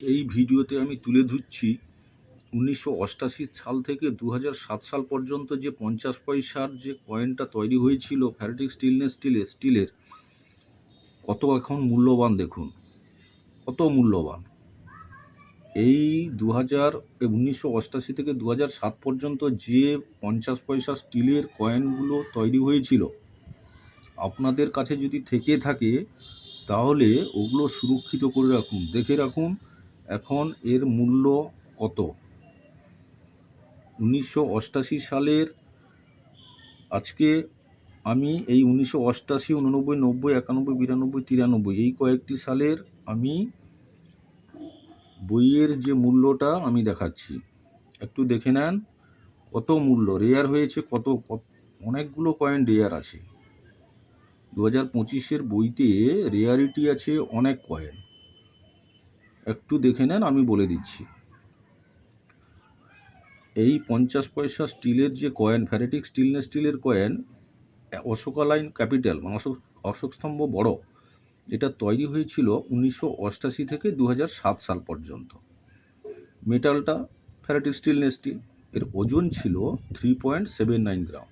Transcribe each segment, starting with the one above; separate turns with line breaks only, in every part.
এই ভিডিওতে আমি তুলে ধরছি ১৯৮৮ সাল থেকে ২০০৭ সাল পর্যন্ত যে ৫০ পয়সার যে কয়েনটা তৈরি হয়েছিল ফ্যারাডে স্টিলের কত এখন মূল্যবান দেখুন, কত মূল্যবান। এই ১৯৮৮ থেকে ২০০৭ পর্যন্ত যে ৫০ পয়সা স্টিলের কয়েনগুলো তৈরি হয়েছিল, আপনাদের কাছে যদি থেকে থাকে তাহলে ওগুলো সুরক্ষিত করে রাখুন, দেখে রাখুন এখন এর মূল্য কত। ১৯৮৮ সালের আজকে আমি এই ১৯৮৮, ৮৯, ৯০, ৯১, ৯২, ৯৩ এই কয়েকটি সালের আমি বইয়ের যে মূল্যটা আমি দেখাচ্ছি, একটু দেখে নেন কত মূল্য। রেয়ার হয়েছে কত, অনেকগুলো কয়েন রেয়ার আছে। 2025-এর বইতে রেয়ারিটি আছে অনেক কয়েন, একটু দেখে নেন, আমি বলে দিচ্ছি। এই ৫০ পয়সা স্টিলের যে কয়েন, ফ্যারাডে স্টিলের কয়েন, অশোকালাইন ক্যাপিটাল মানে অশোক স্তম্ভ বড়, এটা তৈরি হয়েছিল ১৯৮৮ থেকে ২০০৭ সাল পর্যন্ত। মেটালটা ফ্যারাডে স্টিল, এর ওজন ছিল 3.79 গ্রাম,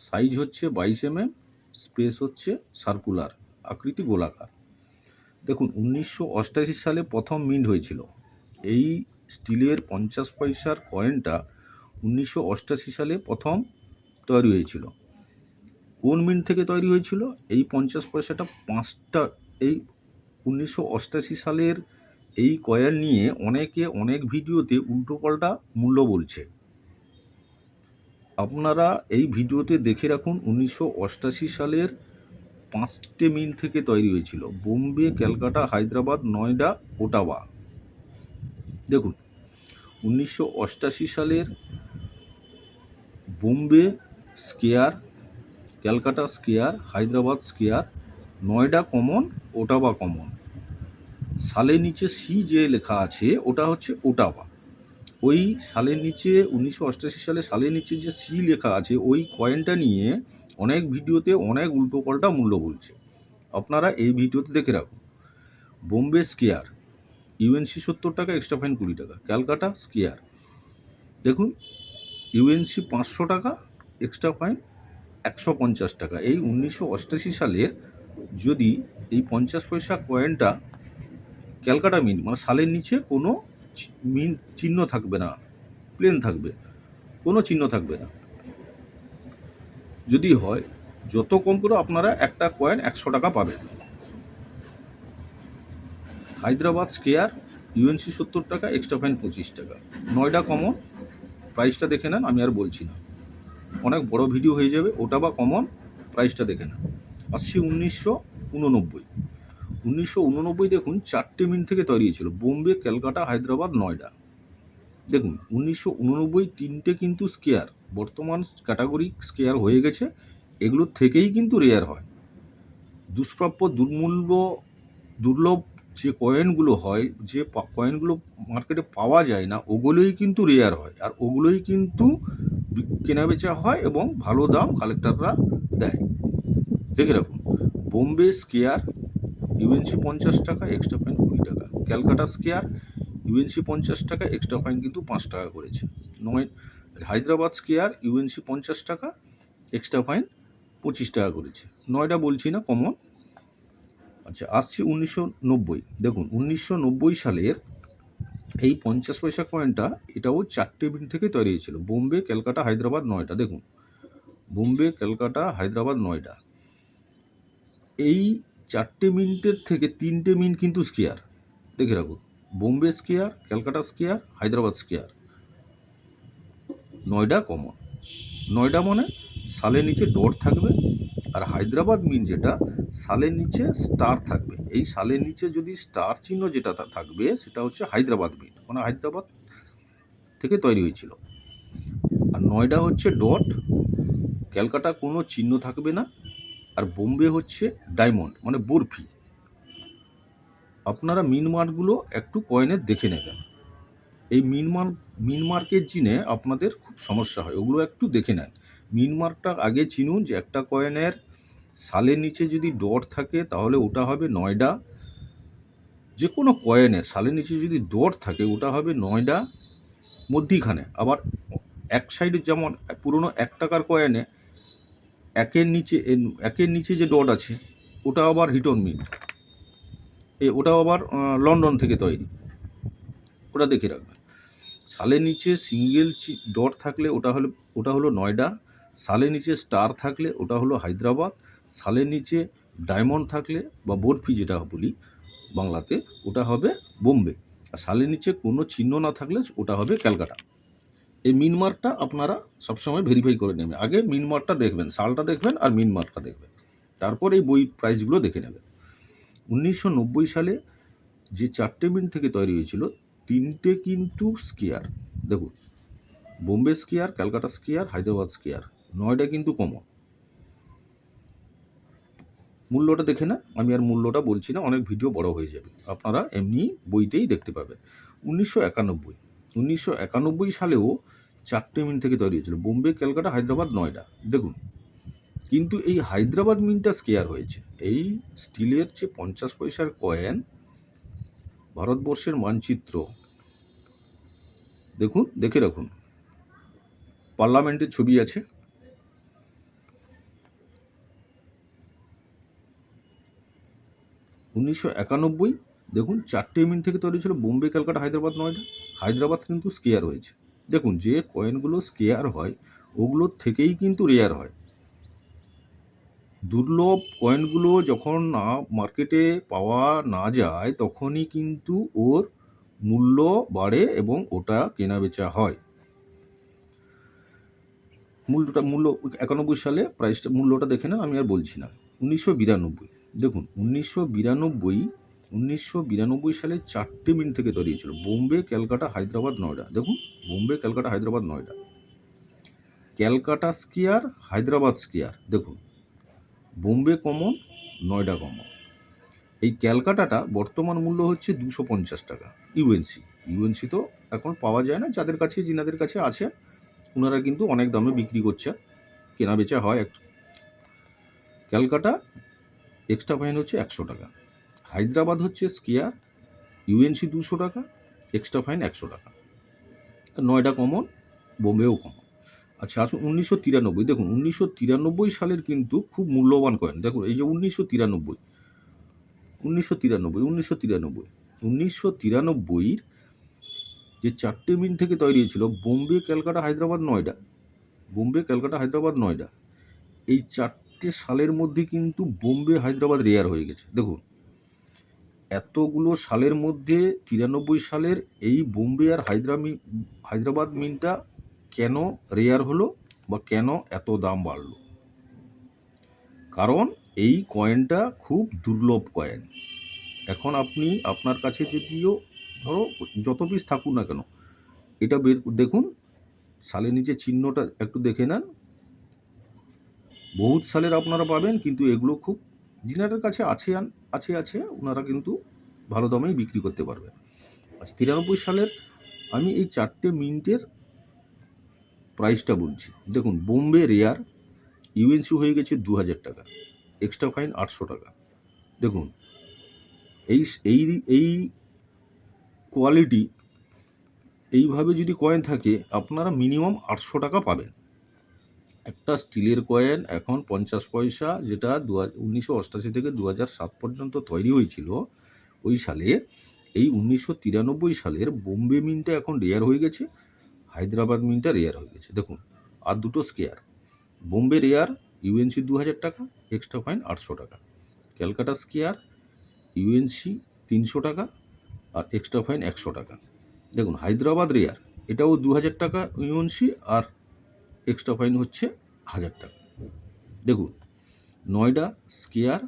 সাইজ হচ্ছে 22 mm, স্পেস হচ্ছে সার্কুলার, আকৃতি গোলাকার। দেখুন ১৯৮৮ সালে প্রথম মিন্ট হয়েছিল এই স্টিলের ৫০ পয়সার কয়েনটা। ১৯৮৮ সালে প্রথম তৈরি হয়েছিল। কোন মিন্ট থেকে তৈরি হয়েছিল? এই ৫০ পয়সাটা পাঁচটা, এই ১৯৮৮ সালের এই কয়েন নিয়ে অনেকে অনেক ভিডিওতে উল্টোপাল্টা মূল্য বলছে। আপনারা এই ভিডিওতে দেখে রাখুন ১৯৮৮ সালের 5টে মিন্ট থেকে তৈরি হয়েছিল, বোম্বে, ক্যালকাটা, হায়দ্রাবাদ, নয়ডা, ওটাওয়া। দেখুন ১৯৮৮ সালের Bombay square, Calcutta square, Hyderabad square, Noida common, Ottawa common. সালের নিচে সি যে লেখা আছে ওটা হচ্ছে ওটাওয়া। ওই সালের নিচে ১৯৮৮ সালে সালের নিচে যে সি লেখা আছে ওই কয়েনটা নিয়ে অনেক ভিডিওতে অনেক উল্টোপাল্টা মূল্য বলছে, আপনারা এই ভিডিওতে দেখে রাখুন। বোম্বে স্কেয়ার ইউএনসি ৭০ টাকা, এক্সট্রা ফাইন ২০ টাকা। ক্যালকাটা স্কেয়ার দেখুন ইউএনসি ৫০০ টাকা, এক্সট্রা ফাইন ১৫০ টাকা। এই ১৯৮৮ সালের যদি এই ৫০ পয়সা কয়েনটা ক্যালকাটা মিন্ট মানে সালের নিচে কোনো মিন্ট চিহ্ন থাকবে না, প্লেন থাকবে, কোনো চিহ্ন থাকবে না। যদি হয় যত কম করে আপনারা একটা কয়েন ১০০ টাকা পাবেন। হায়দ্রাবাদ স্কেয়ার ইউএনসি ৭০ টাকা, এক্সট্রা ফাইন ২৫ টাকা। নয়ডা কমন প্রাইসটা দেখে নেন, আমি আর বলছি না, অনেক বড় ভিডিও হয়ে যাবে। ওটাওয়া কমন প্রাইসটা দেখে নেন। আসছি ১৯৮৯। ১৯৮৯ দেখুন 4টে মিন্ট থেকে তৈরি হয়েছিল, বোম্বে, ক্যালকাটা, হায়দ্রাবাদ, নয়ডা। দেখুন ১৯৮৯ 3টে কিন্তু স্কেয়ার, বর্তমান ক্যাটাগরি স্কেয়ার হয়ে গেছে, এগুলোর থেকেই কিন্তু রেয়ার হয়। দুষ্প্রাপ্য, দুর্লভ যে কয়েনগুলো হয়, যে কয়েনগুলো মার্কেটে পাওয়া যায় না, ওগুলোই কিন্তু রেয়ার হয়, আর ওগুলোই কিন্তু কেনাবেচা হয় এবং ভালো দাম কালেক্টররা দেয়। দেখে রাখুন বোম্বে স্কেয়ার ইউএনসি ৫০ টাকা, এক্সট্রা ফাইন ২০ টাকা। ক্যালকাটা স্কেয়ার ইউএনসি ৫০ টাকা, এক্সট্রা ফাইন কিন্তু ৫ টাকা করেছে। হায়দ্রাবাদ স্কেয়ার ইউএনসি ৫০ টাকা, এক্সট্রা ফাইন ২৫ টাকা করেছে। নয়ডা বলছি না, কমন। আচ্ছা আসছি ১৯৯০। দেখুন ১৯৯০ সালের এই ৫০ পয়সা কয়েনটা, এটাও 4টে মিন্ট থেকে তৈরি হয়েছিল, বোম্বে, ক্যালকাটা, হায়দ্রাবাদ, নয়ডা। দেখুন বোম্বে, ক্যালকাটা, হায়দ্রাবাদ, নয়ডা। এই 4টে মিন্টের থেকে 3টে মিন্ট কিন্তু স্কেয়ার, দেখে রাখুন। Bombay square, Calcutta square, Hyderabad square, Noida common. Noida মানে সালের নিচে ডট থাকবে, আর হায়দ্রাবাদ মিন্ট যেটা সালের নিচে স্টার থাকবে। এই সালের নিচে যদি স্টার চিহ্ন যেটা থাকবে সেটা হচ্ছে হায়দ্রাবাদ মিন্ট, মানে হায়দ্রাবাদ থেকে তৈরি হয়েছিল। আর নয়ডা হচ্ছে ডট, ক্যালকাটা কোনো চিহ্ন থাকবে না, আর বোম্বে হচ্ছে ডায়মন্ড মানে বরফি। আপনারা মিনমার্কগুলো একটু কয়েনের দেখে নেবেন। এই মিনমার্কের জিনে আপনাদের খুব সমস্যা হয়, ওগুলো একটু দেখে নেন। মিনমার্কটা আগে চিনুন যে একটা কয়েনের সালের নিচে যদি ডট থাকে তাহলে ওটা হবে নয়ডা, যে কোনো কয়েনের সালের নিচে যদি ডট থাকে ওটা হবে নয়ডা মধ্যিখানে। আবার এক সাইডে যেমন পুরনো 1 টাকার কয়েনে একের নিচে যে ডট আছে ওটা আবার হিটন মিন্ট, ওটাও আবার লন্ডন থেকে তৈরি, ওটা দেখে রাখবেন। সালের নিচে সিঙ্গেল ডট থাকলে ওটা হলো নয়ডা, সালের নিচে স্টার থাকলে ওটা হলো হায়দ্রাবাদ, সালের নিচে ডায়মন্ড থাকলে বা বরফি যেটা বলি বাংলাতে ওটা হবে বোম্বে, আর সালের নিচে কোনো চিহ্ন না থাকলে ওটা হবে ক্যালকাটা। এই মিন মার্কটা আপনারা সবসময় ভেরিফাই করে নেবেন। আগে মিন মার্কটা দেখবেন, সালটা দেখবেন আর মিন মার্কটা দেখবেন, তারপর এই বই প্রাইসগুলো দেখে নেবেন। 1990 সালে যে 4টে মিন্ট থেকে তৈরি হয়েছিল 3টে কিন্তু স্কেয়ার, দেখুন Bombay square, Calcutta square, Hyderabad square, Noida কিন্তু কমন। মূল্যটা দেখে না, আমি আর মূল্যটা বলছি না, অনেক ভিডিও বড় হয়ে যাবে, আপনারা এমনি বইতেই দেখতে পাবেন। 1991 সালেও 4টে মিন্ট থেকে তৈরি হয়েছিল, বোম্বে, ক্যালকাটা, হায়দ্রাবাদ, নয়ডা, দেখুন। কিন্তু এই হায়দ্রাবাদ মিন্টটা স্কেয়ার হয়েছে। এই স্টিলের যে 50 পয়সার কয়েন, ভারতবর্ষের মানচিত্র দেখুন, দেখে রাখুন, পার্লামেন্টের ছবি আছে। উনিশশো 91 দেখুন 4টে মিন্ট থেকে তৈরি ছিল, বোম্বে, ক্যালকাটা, হায়দ্রাবাদ, নয়ডা। হায়দ্রাবাদ কিন্তু স্কেয়ার হয়েছে। দেখুন যে কয়েনগুলো স্কেয়ার হয় ওগুলোর থেকেই কিন্তু রেয়ার হয়। দুর্লভ কয়েনগুলো যখন না মার্কেটে পাওয়া না যায় তখনই কিন্তু ওর মূল্য বাড়ে এবং ওটা কেনা বেচা হয়। মূল্য 91 সালে মূল্যটা দেখে নেন, আমি আর বলছি না। 1992 দেখুন, 1992 সালে 4টে মিন্ট থেকে তৈরি হয়েছিল, বোম্বে, ক্যালকাটা, হায়দ্রাবাদ, নয়ডা, দেখুন বোম্বে, ক্যালকাটা, হায়দ্রাবাদ, নয়ডা। ক্যালকাটা স্কেয়ার, হায়দ্রাবাদ স্কেয়ার, দেখুন বোম্বে কমন, নয়ডা কমন। এই ক্যালকাটাটা বর্তমান মূল্য হচ্ছে 250 টাকা ইউএনসি তো এখন পাওয়া যায় না, যাদের কাছে যিনাদের কাছে আছে ওনারা কিন্তু অনেক দামে বিক্রি করছে, কেনা বেচা হয়। ক্যালকাটা এক্সট্রা ফাইন হচ্ছে 100 টাকা, হায়দ্রাবাদ হচ্ছে স্কেয়ার, ইউএনসি 200 টাকা, এক্সট্রা ফাইন 100 টাকা, নয়ডা কমন, বোম্বেও কমন। আচ্ছা আসুন 1993, দেখুন 1993 সালের কিন্তু খুব মূল্যবান কয়েন, দেখুন এই যে 1993 যে 4টে মিন্ট থেকে তৈরি হয়েছিল, বোম্বে, ক্যালকাটা, হায়দ্রাবাদ, নয়ডা, এই 4টে সালের মধ্যে কিন্তু বোম্বে, হায়দ্রাবাদ রেয়ার হয়ে গেছে। দেখুন এতগুলো সালের মধ্যে 93 সালের এই বোম্বে আর হায়দ্রাবাদ মিন্টটা কেন রেয়ার হলো বা কেন এত দাম বাড়লো? কারণ এই কয়েনটা খুব দুর্লভ কয়েন। এখন আপনি আপনার কাছে যদিও ধরো যত পিস থাকুক না কেন, এটা দেখুন সালের নিচে চিহ্নটা একটু দেখে নেন, বহুত সালের আপনারা পাবেন, কিন্তু এগুলো খুব যিনাদের কাছে আছে ওনারা কিন্তু ভালো দামেই বিক্রি করতে পারবে। আচ্ছা 93 সালের আমি এই 4টে মিন্টের প্রাইসটা বলছি, দেখুন বোম্বে রেয়ার, ইউএনসি হয়ে গেছে 2000 টাকা, এক্সট্রা ফাইন 800 টাকা। দেখুন এই এই কোয়ালিটি এইভাবে যদি কয়েন থাকে আপনারা মিনিমাম 800 টাকা পাবেন। একটা স্টিলের কয়েন এখন 50 পয়সা, যেটা 1988 থেকে 2007 পর্যন্ত তৈরি হয়েছিল, ওই সালে এই 1993 সালের বোম্বে মিন্টটা এখন রেয়ার হয়ে গেছে, হায়দ্রাবাদ মিন্টটা রেয়ার হয়ে গেছে। দেখুন আর দুটো স্কেয়ার, বোম্বে রেয়ার, ইউএনসি 2000 টাকা, এক্সট্রা ফাইন 800 টাকা, ক্যালকাটা স্কেয়ার, ইউএনসি 300 টাকা আর এক্সট্রা ফাইন 100 টাকা। দেখুন হায়দ্রাবাদ রেয়ার, এটাও 2000 টাকা ইউএনসি আর এক্সট্রা ফাইন হচ্ছে 1000 টাকা। দেখুন নয়ডা স্কেয়ার,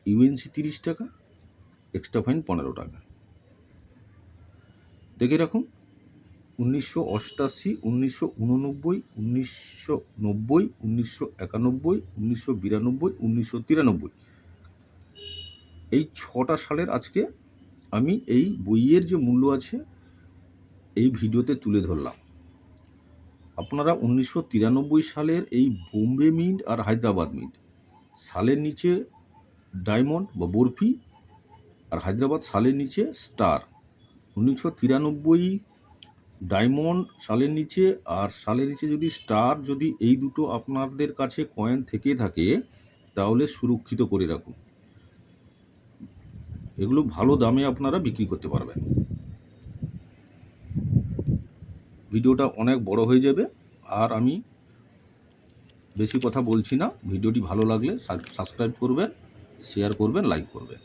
ইউএনসি 30 টাকা, এক্সট্রা ফাইন 15 টাকা। দেখে রাখুন 1988, 1989, 1990, 1991, 1992, 1993 এই 6টা সালের আজকে আমি এই বইয়ের যে মূল্য আছে এই ভিডিওতে তুলে ধরলাম। আপনারা 1993 সালের এই বোম্বে মিন্ট আর হায়দ্রাবাদ মিন্ট, সালের নিচে ডায়মন্ড বা বরফি, আর হায়দ্রাবাদ শালের নিচে স্টার 1993 ডায়মন্ড শালের নিচে, আর শালের নিচে যদি স্টার, যদি এই দুটো আপনাদের কাছে কয়েন থেকে থাকে তাহলে সুরক্ষিত করে রাখুন। এগুলো ভালো দামে আপনারা বিক্রি করতে পারবেন। ভিডিওটা অনেক বড় হয়ে যাবে, আর আমি বেশি কথা বলছি না। ভিডিওটি ভালো লাগলে সাবস্ক্রাইব করবেন, শেয়ার করবেন, লাইক করবেন।